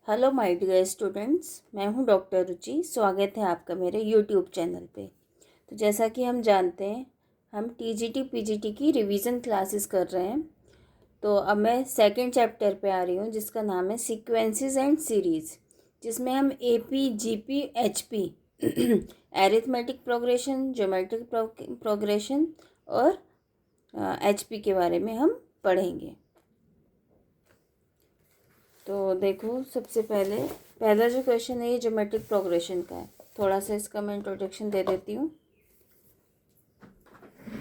Hello my dear students, मैं हूं doctor रुचि। स्वागत है आपका मेरे यूट्यूब चैनल पे। तो जैसा कि हम जानते हैं, हम टीजीटी पीजीटी की रिवीजन क्लासेस कर रहे हैं। तो अब मैं सेकंड चैप्टर पे आ रही हूं, जिसका नाम है सीक्वेंसेस एंड सीरीज़, जिसमें हम AP GP HP arithmetic progression, geometric progression और एचपी के बारे में हम पढ़ेंगे। तो देखो, सबसे पहला जो क्वेश्चन है ये ज्योमेट्रिक प्रोग्रेशन का है। थोड़ा सा इसका मैं इंट्रोडक्शन दे देती हूँ।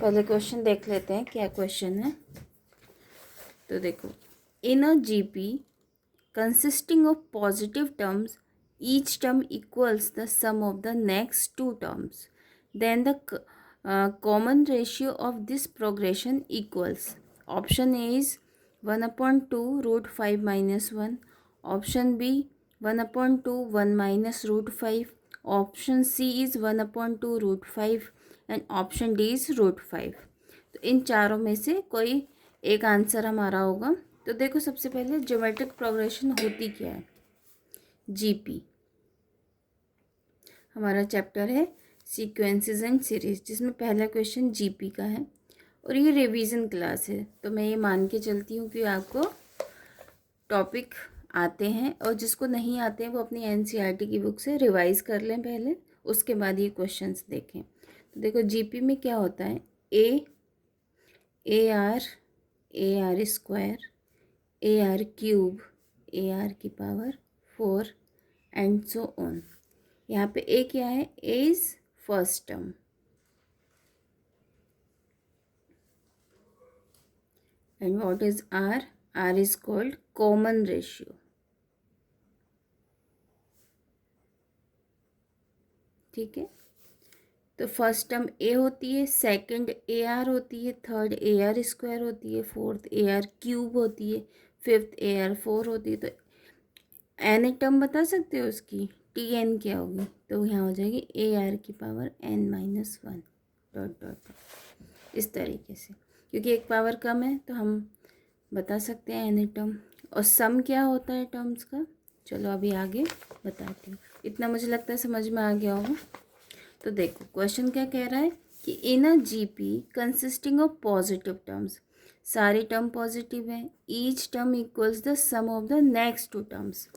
पहले क्वेश्चन देख लेते हैं क्या क्वेश्चन है। तो देखो, in a GP consisting of positive terms, each term equals the sum of the next two terms, then the common ratio of this progression equals. Option A is 1/2√5 - 1. Option B 1/2 1 - √5. Option C is 1/2√5 and option D is √5। तो इन चारों में से कोई एक answer हमारा होगा। तो देखो, सबसे पहले ज्योमेट्रिक प्रोग्रेशन होती क्या है। जीपी हमारा चैप्टर है सीक्वेंसेस एंड सीरीज, जिसमें पहला क्वेश्चन जीपी का है और ये रिवीजन क्लास है। तो मैं ये मान के चलती हूँ कि आपको टॉपिक आते हैं, और जिसको नहीं आते हैं वो अपनी एनसीईआरटी की बुक से रिवाइज कर लें पहले, उसके बाद ये क्वेश्चंस देखें। तो देखो, जीपी में क्या होता है। A R square, A R cube, A R की पावर 4 एंड सो ऑन। यहाँ पे ए क्या है, A is first term and what is R, R is called common ratio. ठीक है, तो फर्स्ट टर्म ए होती है, सेकंड ए आर होती है, थर्ड ए आर स्क्वायर होती है, फोर्थ ए आर क्यूब होती है, फिफ्थ ए आर 4 होती है। तो एन एक टर्म बता सकते हो उसकी, टी एन क्या होगी। तो यहाँ हो जाएगी ए आर की power n-1 dot dot dot, इस तरीके से। क्योंकि एक पावर कम है तो हम बता सकते हैं एन एक टर्म। और सम क्या होता है टर्म्स का, चलो अभी आगे बताती हूँ। इतना मुझे लगता है समझ में आ गया होगा। तो देखो, क्वेश्चन क्या कह रहा है कि in a GP consisting of positive terms, सारे टर्म पॉजिटिव हैं, each term equals the sum of the next two terms.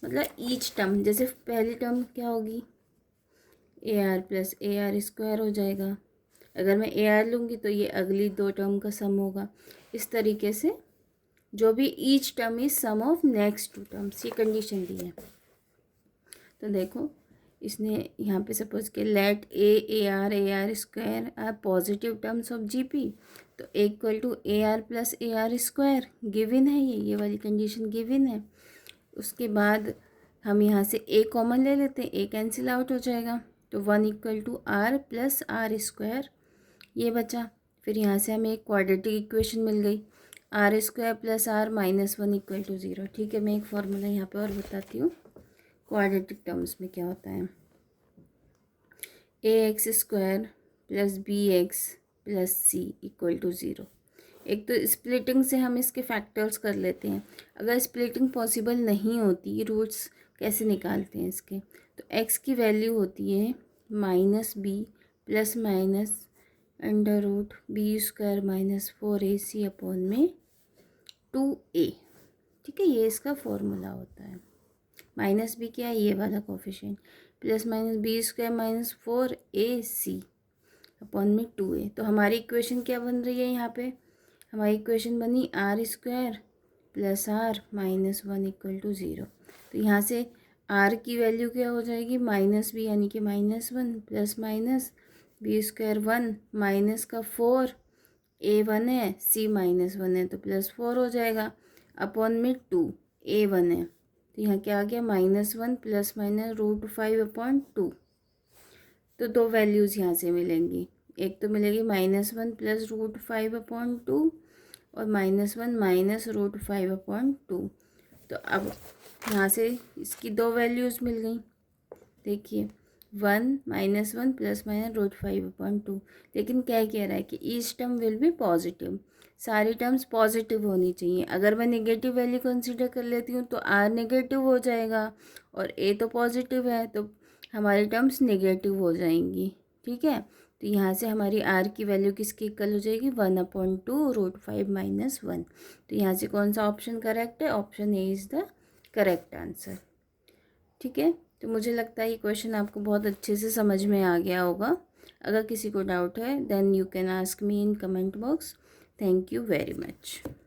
मतलब ईच टर्म, जैसे पहली टर्म क्या होगी, A R plus A R square हो जाएगा। अगर मैं ए आर लूँगी तो ये अगली दो टर्म का सम होगा। इस तरीके से जो भी each term is sum of next two terms, ये कंडीशन दी है। तो देखो, इसने यहाँ पे सपोज के let A R square R positive terms of GP. तो A equal to A R plus A R square given है, ये वाली कंडीशन गिवन है। उसके बाद हम यहाँ से ए कॉमन ले लेते हैं, ए कैंसिल आउट हो जाएगा। तो 1 equal to R plus R square ये बचा। फिर यहाँ से हमें एक क्वाड्रेटिक इक्वेशन मिल गई, R square plus R -1 equal to 0। ठीक है, मैं एक फॉर्मूला यहाँ पे और बताती हूँ क्वाड्रेटिक टर्म्स में क्या होता है। A X square plus B X plus C equal to 0। एक तो स्प्लिटिंग से हम इसके फैक्टर्स कर लेते हैं। अगर स्प्लिटिंग पॉसिबल नहीं होती, रूट्स कैसे निकालते हैं इसके। तो एक्स की वैल्यू होती है -b plus minus √b² - 4ac upon में 2a। ठीक है, ये इसका फॉर्मूला होता है। -b क्या है, ये वाला coefficient, plus minus b² - 4ac upon में 2a। तो हमारी इक्वेशन क्या बन रही है यहाँ पे, हमारी इक्वेशन बनी R square plus R -1 equal to 0। तो यहाँ से आर की वैल्यू क्या हो जाएगी, -b यानी कि -1 प्लस माइनस b² 1 माइनस का 4, a 1 है, c -1 है तो +4 हो जाएगा, अपॉन में 2 a 1 है। तो यहाँ क्या आ गया, -1 प्लस माइनस √5/2। तो दो वैल्यूज़ यहाँ से मिलेंगी, एक तो मिलेगी -1 प्लस √5/2 और -1 माइनस √5/2। तो अब यहाँ से इसकी दो वैल्यूज़ मिल गई। देखिए, 1 -1 प्लस माइनस √5/2। लेकिन क्या कह रहा है कि each term will be positive, सारी टर्म्स पॉजिटिव होनी चाहिए। अगर मैं नेगेटिव वैल्यू कंसीडर कर लेती हूँ तो आर नेगेटिव हो जाएगा और ए तो पॉजिटिव है, तो हमारी टर्म्स नेगेटिव हो जाएंगी। ठीक है, तो यहाँ से हमारी आर की वैल्यू किसकी इक्वल हो जाएगी, 1/2√5 - 1। तो यहाँ से कौन सा ऑप्शन करेक्ट है, option A is the correct answer. ठीक है, तो मुझे लगता है ये क्वेश्चन आपको बहुत अच्छे से समझ में आ गया होगा। अगर किसी को डाउट है then you can ask me in comment box. Thank you very much.